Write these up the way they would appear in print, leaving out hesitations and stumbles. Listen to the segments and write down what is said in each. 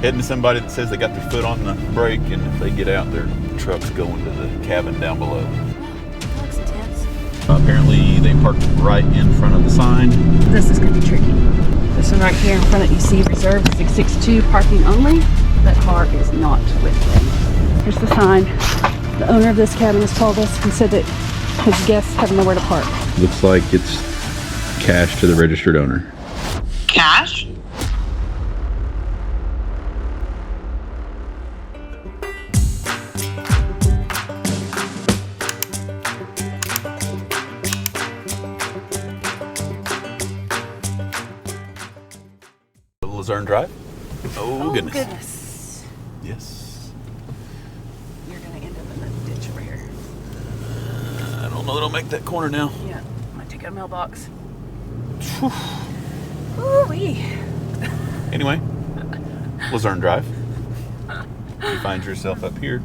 Heading to somebody that says they got their foot on the brake, and if they get out, their truck's going to the cabin down below. That looks intense. Apparently, they parked right in front of the sign. This is going to be tricky. This one right here in front of you see reserved 662 parking only. That car is not with them. Here's the sign. The owner of this cabin has told us and said that his guests have nowhere to park. Looks like it's cash to the registered owner. Cash? Luzerne Drive. Oh, goodness. Yes. You're going to end up in the ditch over here. I don't know that I'll make that corner now. Yeah, I might take out a mailbox. Ooh-wee. Anyway, Luzerne Drive. You find yourself up here.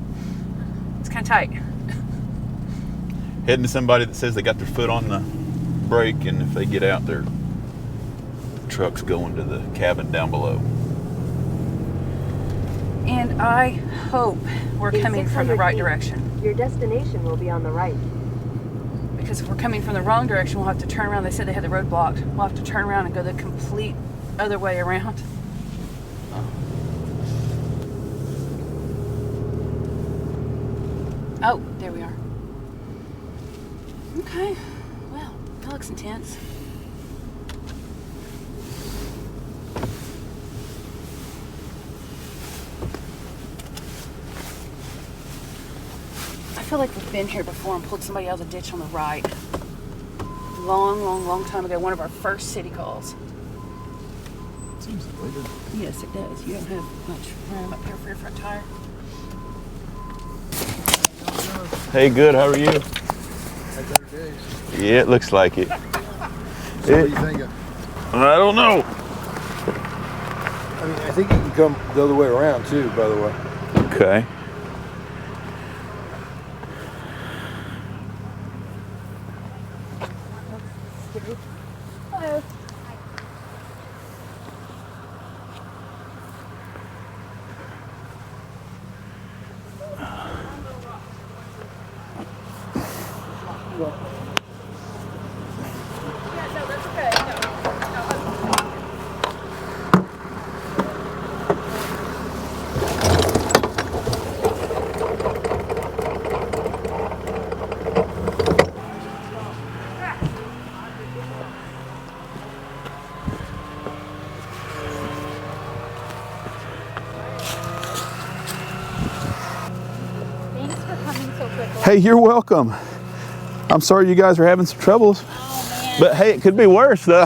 It's kind of tight. Heading to somebody that says they got their foot on the brake, and if they get out, their truck's going to the cabin down below. And I hope we're coming from the right direction. Your destination will be on the right. Because if we're coming from the wrong direction, we'll have to turn around. They said they had the road blocked. We'll have to turn around and go the complete other way around. Oh, there we are. Okay, well, that looks intense. I feel like we've been here before and pulled somebody out of the ditch on the right. Long time ago, one of our first city calls. Seems later. Yes, it does. You don't have much room up here for your front tire. Hey, good. How are you? Had better days. Yeah, it looks like it. So what are you thinking? I don't know. I mean, I think you can come the other way around too, by the way. Okay. Hello. Yeah, no, that's okay. Thanks for coming so quickly. Hey, you're welcome. I'm sorry you guys are having some troubles. Oh, man. But hey, it could be worse though.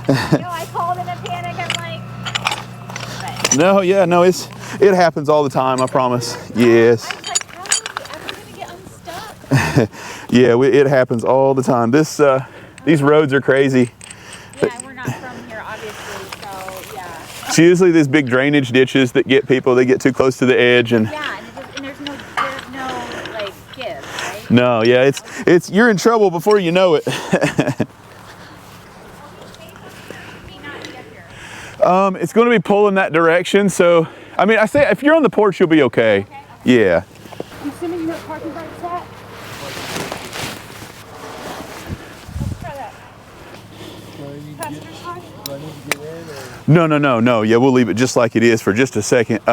I called in a panic. I'm like... No, yeah, no, it happens all the time, I promise. Yes. I was like, how am I ever going to get unstuck? Yeah, it happens all the time. These roads are crazy. Yeah, we're not from here, obviously, so yeah. It's usually these big drainage ditches that get people, they get too close to the edge and Yeah, and there's no like give, right? no, yeah, it's you're in trouble before you know it. It's going to be pulling that direction, so I mean, I say if you're on the porch, you'll be okay. Yeah. I'm assuming you know what parking bright's at? Let's try that. Passenger side? Do I need to get in or? No. Yeah, we'll leave it just like it is for just a second. You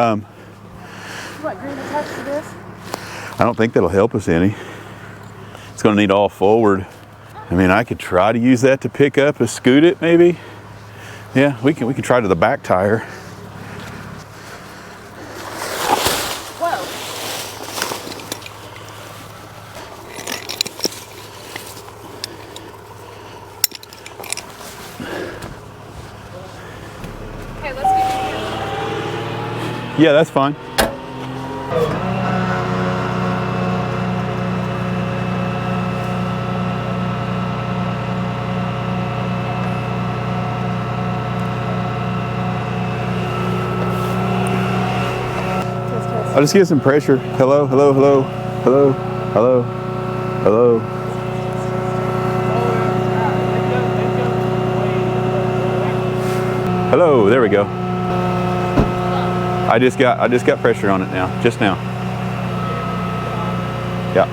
want green attached to this? I don't think that'll help us any. It's going to need all forward. I mean, I could try to use that to pick up and scoot it, maybe. Yeah, we can try to the back tire. Whoa. Okay, let's get in. Yeah, that's fine. I'll just get some pressure. Hello. Hello, there we go. I just got pressure on it now, just now. Yeah.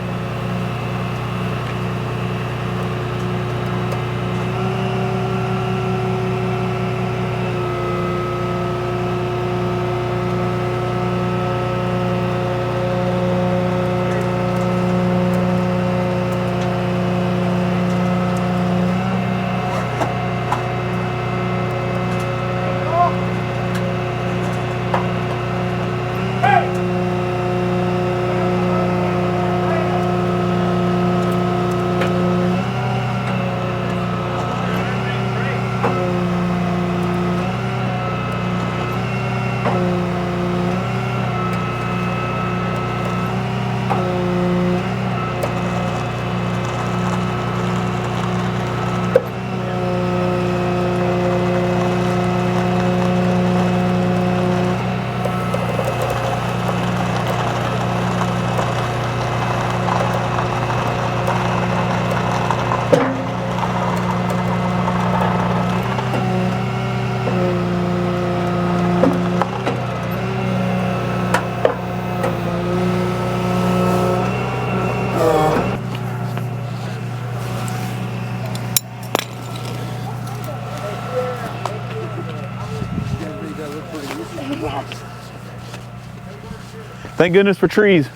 Thank goodness for trees. So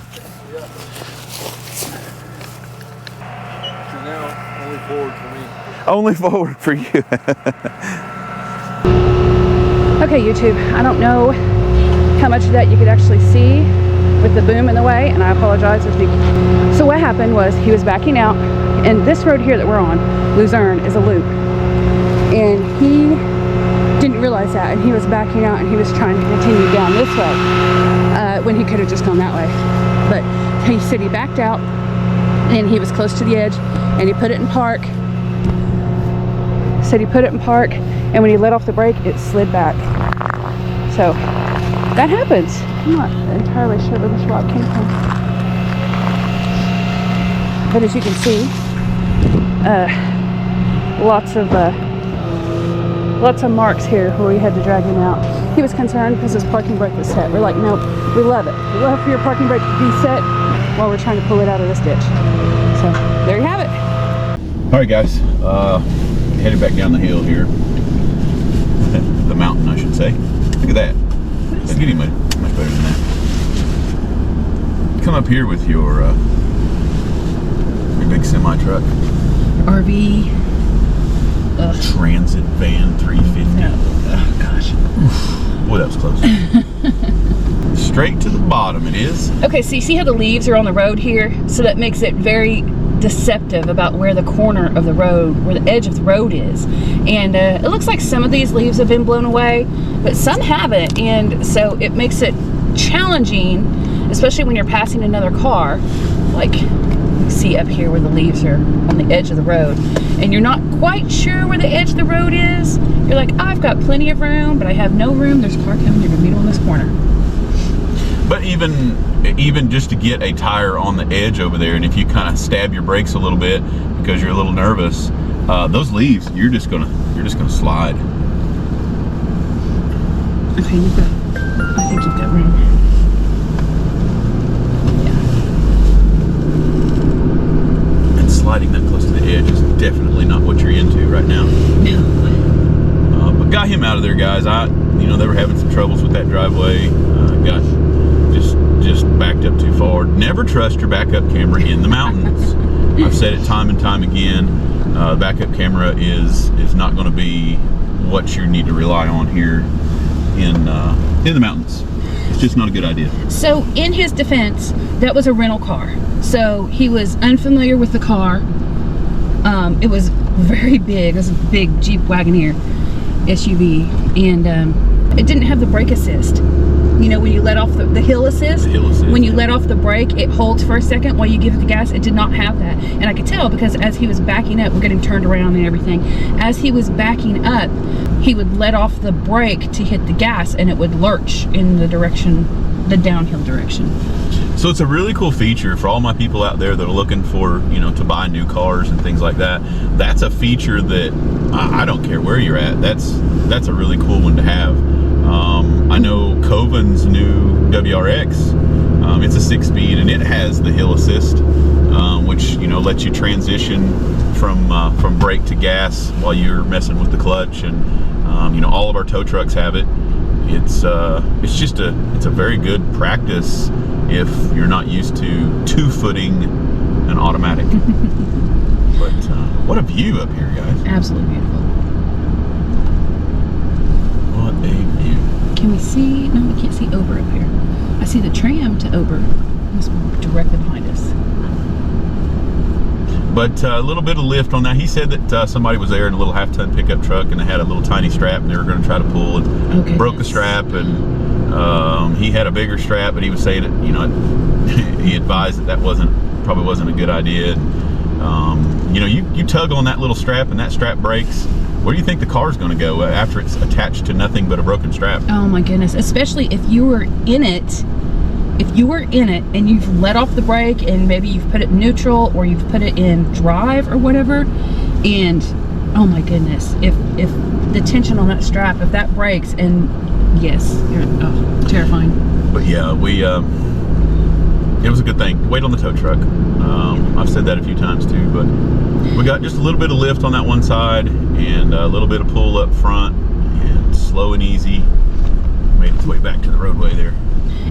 now, only forward for me. Only forward for you. Okay, YouTube, I don't know how much of that you could actually see with the boom in the way, and I apologize. So what happened was he was backing out, and this road here that we're on, Luzerne, is a loop. And he didn't realize that, and he was backing out, and he was trying to continue down this way when he could have just gone that way. But he said he backed out, and he was close to the edge, and he put it in park. Said he put it in park, and when he let off the brake, it slid back. So that happens. I'm not entirely sure where this rock came from, but as you can see, lots of marks here where we had to drag him out. He was concerned because his parking brake was set. We're like, no, we love it. We love for your parking brake to be set while we're trying to pull it out of this ditch. So there you have it. All right, guys, headed back down the hill here. The mountain, I should say. Look at that. That's getting much better than that. Come up here with your big semi truck. RV. Transit van 350. No. Oh gosh. Boy, that was close. Straight to the bottom it is. Okay, so you see how the leaves are on the road here? So that makes it very deceptive about where the corner of the road, where the edge of the road is. And it looks like some of these leaves have been blown away, but some haven't. And so it makes it challenging, especially when you're passing another car. Like, you see up here where the leaves are on the edge of the road, and you're not quite sure where the edge of the road is. You're like, I've got plenty of room, but I have no room. There's a car coming, you're gonna meet on this corner. But even just to get a tire on the edge over there, and if you kind of stab your brakes a little bit because you're a little nervous, those leaves, you're just gonna slide. Okay, I think you've got room. Sliding that close to the edge is definitely not what you're into right now. No. But got him out of there, guys. They were having some troubles with that driveway. Got just backed up too far. Never trust your backup camera in the mountains. I've said it time and time again. Backup camera is not going to be what you need to rely on here in the mountains. It's just not a good idea. So in his defense, that was a rental car. So he was unfamiliar with the car. It was very big. It was a big Jeep Wagoneer SUV, and it didn't have the brake assist. You know, when you let off the hill assist, when you let off the brake, it holds for a second while you give it the gas. It did not have that. And I could tell because as he was backing up, we're getting turned around and everything. As he was backing up, he would let off the brake to hit the gas, and it would lurch in the direction, the downhill direction. So it's a really cool feature for all my people out there that are looking for, to buy new cars and things like that. That's a feature that I don't care where you're at. That's a really cool one to have. I know Coven's new WRX, it's a 6-speed and it has the hill assist, which, you know, lets you transition from brake to gas while you're messing with the clutch. And you know, all of our tow trucks have it. It's a very good practice if you're not used to 2-footing an automatic. But what a view up here, guys. Absolutely beautiful. What a view. Can we see? No, we can't see Ober up here. I see the tram to Ober. It's directly behind us. But a little bit of lift on that. He said that somebody was there in a little half-ton pickup truck and they had a little tiny strap and they were going to try to pull and broke the strap. And he had a bigger strap, but he was saying that, you know, he advised that probably wasn't a good idea. And, you know, you tug on that little strap and that strap breaks. Where do you think the car's going to go after it's attached to nothing but a broken strap? Oh my goodness! Especially if you were in it. If you were in it and you've let off the brake and maybe you've put it in neutral or you've put it in drive or whatever, and oh my goodness, if the tension on that strap, if that breaks, and yes, terrifying. But yeah, it was a good thing. Wait on the tow truck. I've said that a few times too, but we got just a little bit of lift on that one side and a little bit of pull up front, and slow and easy. Made its way back to the roadway there.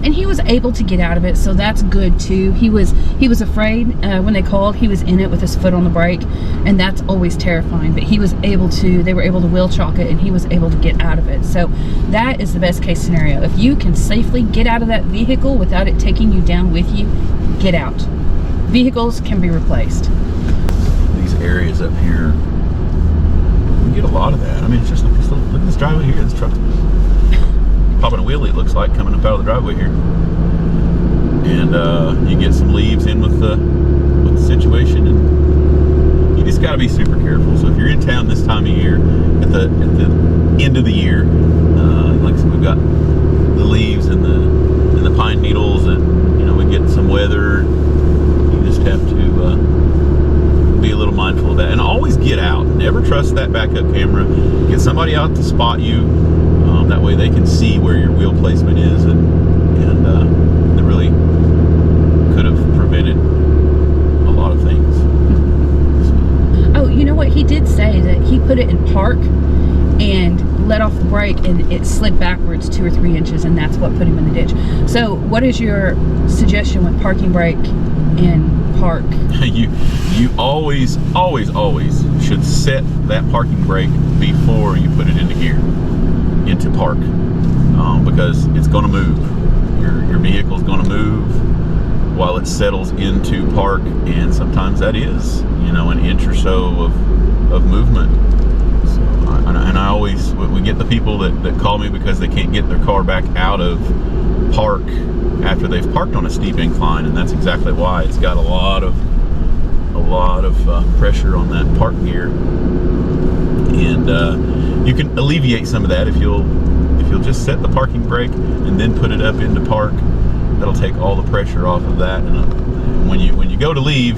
And he was able to get out of it, so that's good too. He was afraid when they called. He was in it with his foot on the brake, and that's always terrifying. But they were able to wheel chalk it, and he was able to get out of it. So that is the best case scenario. If you can safely get out of that vehicle without it taking you down with you, get out. Vehicles can be replaced. These areas up here, we get a lot of that. I mean, it's just like this look at this driveway here. This truck's popping a wheelie, it looks like, coming up out of the driveway here. And you get some leaves in with the situation, and you just got to be super careful. So if you're in town this time of year, at the end of the year, like I said, we've got the leaves and the pine needles, and you know, we get some weather. You just have to be a little mindful of that, and always get out. Never trust that backup camera. Get somebody out to spot you. That way they can see where your wheel placement is, and that really could have prevented a lot of things. Oh, you know what? He did say that he put it in park and let off the brake, and it slid backwards 2 or 3 inches, and that's what put him in the ditch. So what is your suggestion with parking brake in park? You always should set that parking brake before you put it into gear, into park, because it's going to move. Your vehicle's going to move while it settles into park, and sometimes that is, you know, an inch or so of movement. So, and I always, we get the people that call me because they can't get their car back out of park after they've parked on a steep incline, and that's exactly why. It's got a lot of pressure on that park gear, and you can alleviate some of that if you'll just set the parking brake and then put it up into park. That'll take all the pressure off of that, and when you go to leave,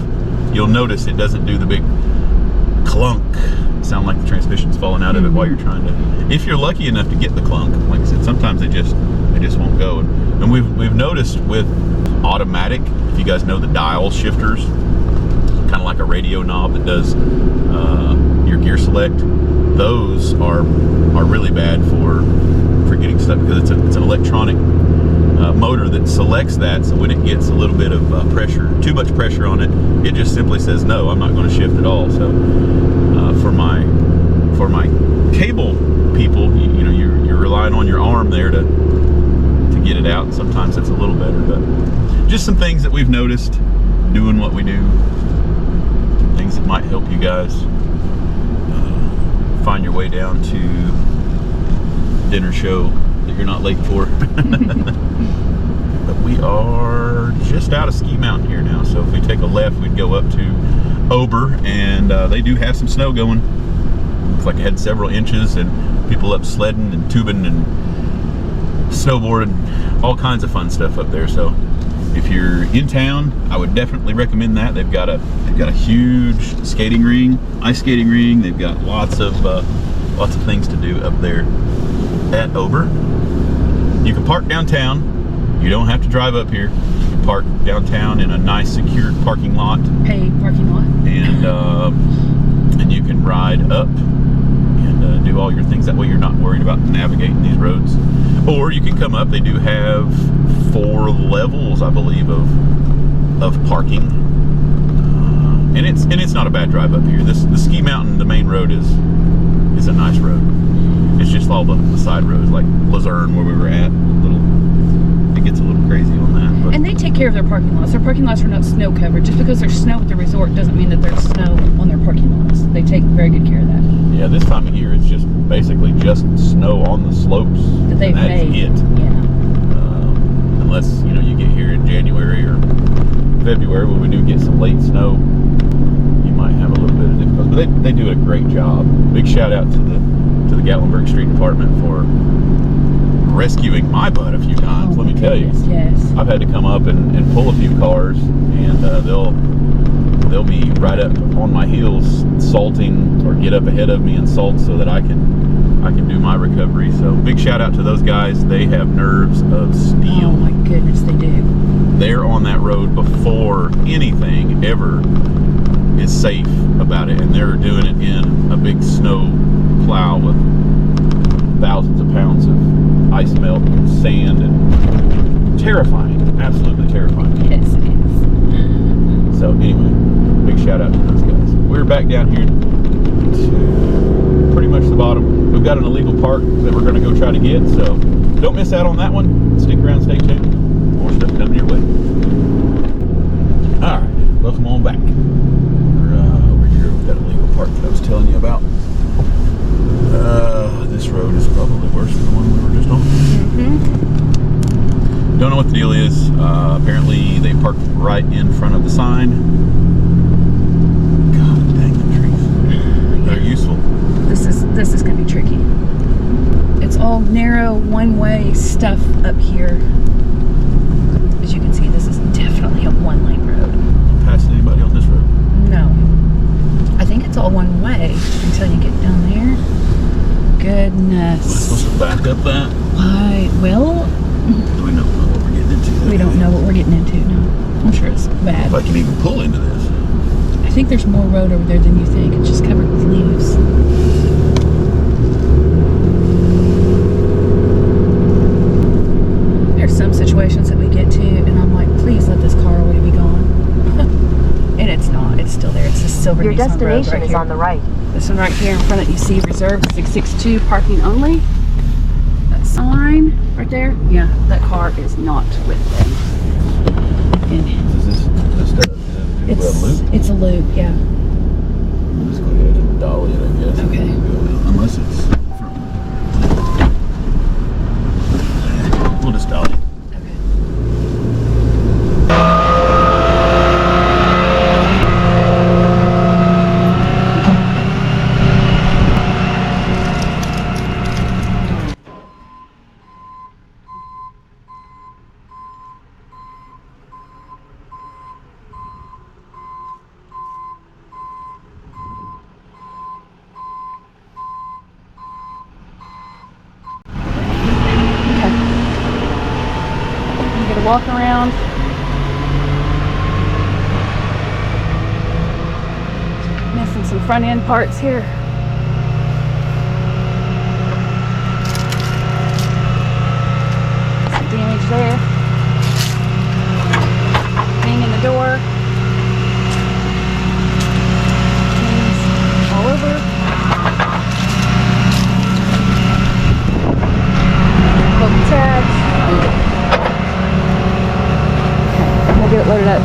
you'll notice it doesn't do the big clunk. Sound like the transmission's falling out of it while you're trying to. If you're lucky enough to get the clunk, like I said, sometimes they just won't go. And we've noticed with automatic, if you guys know the dial shifters, kind of like a radio knob that does your gear select. Those are really bad for getting stuck, because it's an electronic motor that selects that. So when it gets a little bit of pressure, too much pressure on it, it just simply says no, I'm not going to shift at all. So for my cable people, you know, you're relying on your arm there to get it out. And sometimes it's a little better, but just some things that we've noticed doing what we do, things that might help you guys find your way down to dinner show that you're not late for. But we are just out of Ski Mountain here now, so if we take a left, we'd go up to Ober, and they do have some snow going. Looks like it had several inches, and people up sledding and tubing and snowboarding, all kinds of fun stuff up there. So if you're in town, I would definitely recommend that. They've got a huge skating ring, ice skating ring. They've got lots of things to do up there at Ober. You can park downtown. You don't have to drive up here. You can park downtown in a nice secured parking lot. Paid parking lot. And you can ride up and do all your things. That way you're not worried about navigating these roads. Or you can come up. They do have 4 levels, I believe, of parking. And it's not a bad drive up here. The Ski Mountain, the main road is a nice road. It's just all the side roads, like Luzerne where we were at. It gets a little crazy on that. But. And they take care of their parking lots. Their parking lots are not snow covered. Just because there's snow at the resort doesn't mean that there's snow on their parking lots. They take very good care of that. Yeah, this time of year it's just basically just snow on the slopes. That they've made. It. Yeah. Unless you get here in January or February when we do get some late snow, you might have a little bit of difficulty. But they do a great job. Big shout out to the Gatlinburg Street Department for rescuing my butt a few times. Let me tell you. Yes. I've had to come up and pull a few cars, and they'll be right up on my heels salting, or get up ahead of me and salt so that I can do my recovery. So big shout out to those guys. They have nerves of steel. Oh my goodness, they do. They're on that road before anything ever is safe about it, and they're doing it in a big snow plow with thousands of pounds of ice melt and sand, and terrifying, absolutely terrifying. Yes, it is. So anyway, big shout out to those guys. We're back down here to pretty much the bottom. We've got an illegal park that we're going to go try to get, so don't miss out on that one. Stick around, stay tuned. More stuff coming your way. Alright, welcome on back. We're over here. We've got a legal park that I was telling you about. This road is probably worse than the one we were just on. Don't know what the deal is. Apparently they parked right in front of the sign. God dang the trees. They're useful. This is going to be tricky. It's all narrow, one-way stuff up here. As you can see, this is definitely a one-lane road. Pass anybody on this road? No. I think it's all one way until you get down there. Goodness. Am I supposed to back up that? Well, Do we know what we're getting into? we don't know what we're getting into, no. I'm sure it's bad. If I can even pull into this. I think there's more road over there than you think. It's just covered with leaves. There's some situations that we get to, and I'm like, please let this car already be gone. And it's not. It's still there. It's this silver Your Nissan road destination right is here. on the right. This one right here in front of you see reserved 662 parking only. That sign right there, yeah, that car is not with them. And Is this it's a loop, yeah. We'll just go ahead and dolly it, I guess. Okay. Unless it's from... We'll just dolly it. Walk around. Missing some front end parts here. Some damage there. Hang in the door. Things all over. Broken tags. We'll get it loaded up.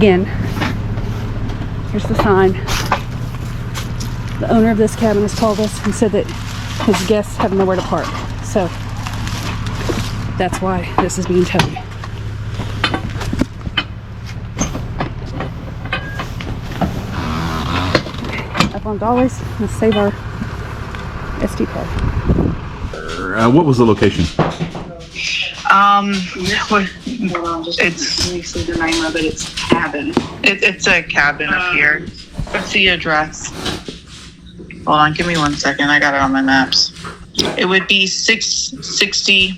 Again, here's the sign. The owner of this cabin has called us and said that his guests have nowhere to park. So that's why this is being towed. Up on dollies, let's save our SD card. What was the location? It's, let me see the name of it. It's cabin. It's a cabin up here. What's the address? Hold on, give me 1 second. I got it on my maps. It would be 660.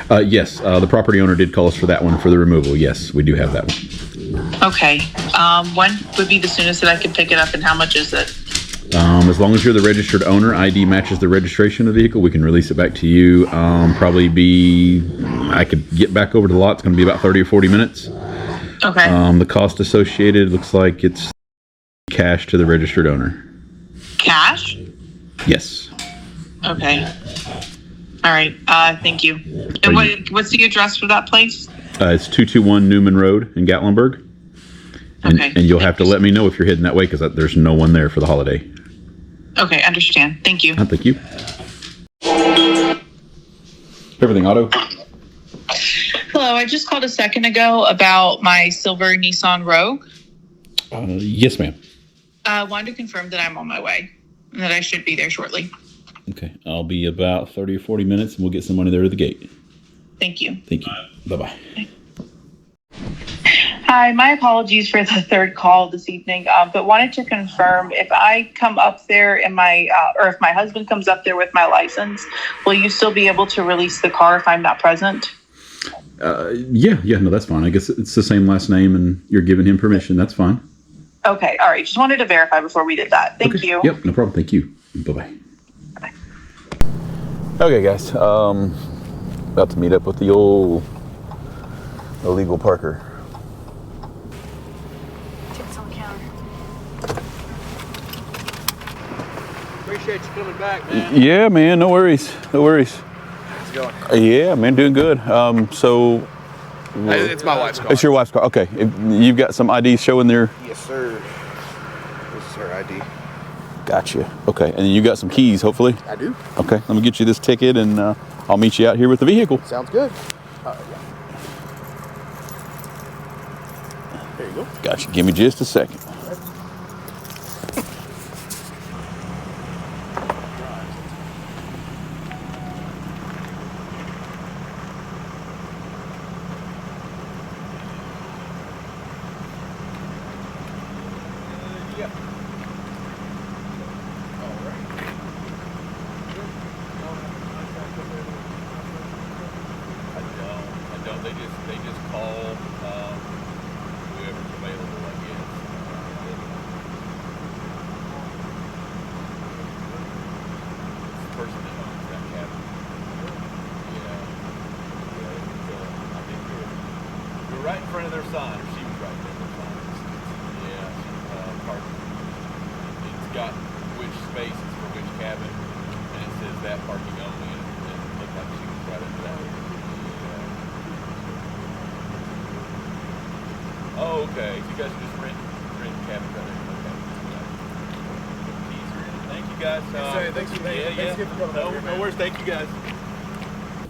Yes, the property owner did call us for that one for the removal. Yes, we do have that one. Okay. When would be the soonest that I could pick it up, and how much is it? As long as you're the registered owner, ID matches the registration of the vehicle, we can release it back to you. Probably I could get back over to the lot. It's going to be about 30 or 40 minutes. Okay. The cost associated looks like it's cash to the registered owner. Cash? Yes. Okay. All right. Thank you. And what's the address for that place? It's 221 Newman Road in Gatlinburg. And, Okay. and you'll have to let me know if you're heading that way because there's no one there for the holiday. Okay, understand. Thank you. Thank you. Everything auto? Hello, I just called a second ago about my silver Nissan Rogue. Yes, ma'am. Wanted to confirm that I'm on my way and that I should be there shortly. Okay, I'll be about 30 or 40 minutes and we'll get somebody there to the gate. Thank you. Thank you. Bye-bye. Hi, my apologies for the third call this evening, but wanted to confirm if I come up there in my, or if my husband comes up there with my license, will you still be able to release the car if I'm not present? Yeah, no, that's fine. I guess it's the same last name and you're giving him permission. That's fine. Okay, all right. Just wanted to verify before we did that. Thank you. Yep, no problem. Thank you. Bye-bye. Bye. Okay, guys. About to meet up with the old illegal parker. Tips on the counter. Appreciate you coming back, man. Yeah, man. No worries. No worries. How's it going? Yeah, man. Doing good. So... It's my wife's car. It's your wife's car. Okay. You've got some ID showing there? Yes, sir. This is her ID. Gotcha. Okay. And you got some keys, hopefully? I do. Okay. Let me get you this ticket and I'll meet you out here with the vehicle. Sounds good. Yeah. There you go. Gotcha. Give me just a second. They just call whoever's available, I guess. It's the person that owns that cabin. Yeah. I think you're right in front of their sign, or she was right in front of their sign. Yeah, parked. It's got which space is for which cabin, and it says that parking only, and it looked like she was right into that. Oh, okay. So you guys are just renting cabins right there. Okay. Thank you guys. Thanks for coming. No worries. Thank you guys.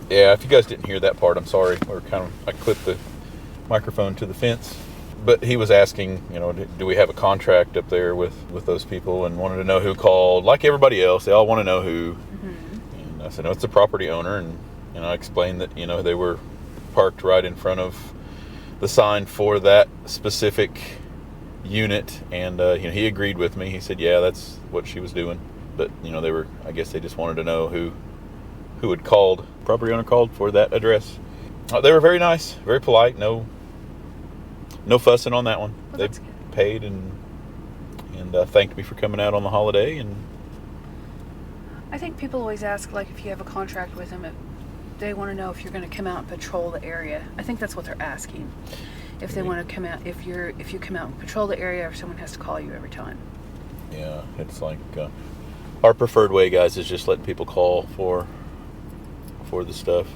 Yeah, if you guys didn't hear that part, I'm sorry. I clipped the microphone to the fence. But he was asking, do we have a contract up there with those people, and wanted to know who called. Like everybody else, they all want to know who. Mm-hmm. And I said, no, it's the property owner, and I explained that they were parked right in front of the sign for that specific unit, and he agreed with me. He said, yeah, that's what she was doing. But I guess they just wanted to know who had called. Property owner called for that address. They were very nice, very polite. No fussing on that one. Well, They paid and thanked me for coming out on the holiday. And I think people always ask, like, if you have a contract with them, they want to know if you're going to come out and patrol the area. I think that's what they're asking. If they want to come out, if you come out and patrol the area, or someone has to call you every time. yeah, it's like our preferred way, guys, is just letting people call for the stuff.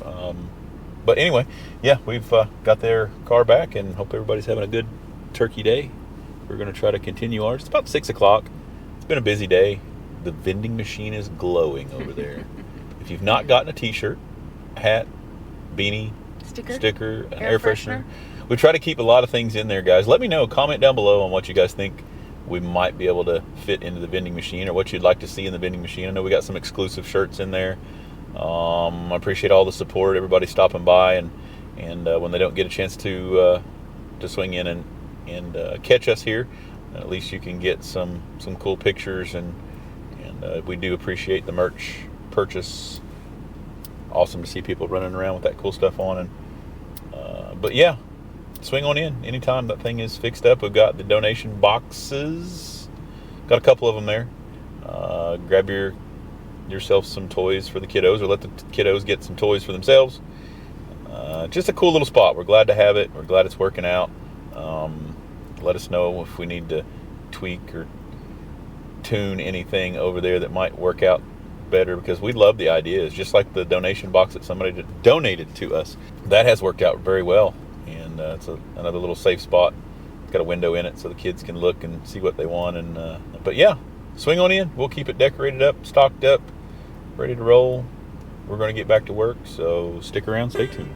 But anyway, yeah, we've got their car back, and hope everybody's having a good Turkey Day. We're going to try to continue ours. It's about 6 o'clock. It's been a busy day. The vending machine is glowing over there. If you've not gotten a t-shirt, hat, beanie, sticker, an air freshener. We try to keep a lot of things in there, guys. Let me know. Comment down below on what you guys think we might be able to fit into the vending machine, or what you'd like to see in the vending machine. I know we got some exclusive shirts in there. I appreciate all the support, everybody stopping by, and when they don't get a chance to swing in and catch us here, at least you can get some cool pictures, and we do appreciate the merch purchase. Awesome to see people running around with that cool stuff on. And but yeah, swing on in anytime that thing is fixed up. We've got the donation boxes, got a couple of them there. Grab yourself some toys for the kiddos, or let the kiddos get some toys for themselves. Just a cool little spot. We're glad to have it. We're glad it's working out. Let us know if we need to tweak or tune anything over there that might work out better, because we love the ideas. Just like the donation box that somebody donated to us, that has worked out very well, and it's another little safe spot. It's got a window in it so the kids can look and see what they want. And but yeah, swing on in. We'll keep it decorated up, stocked up, ready to roll. We're going to get back to work, so stick around, stay tuned.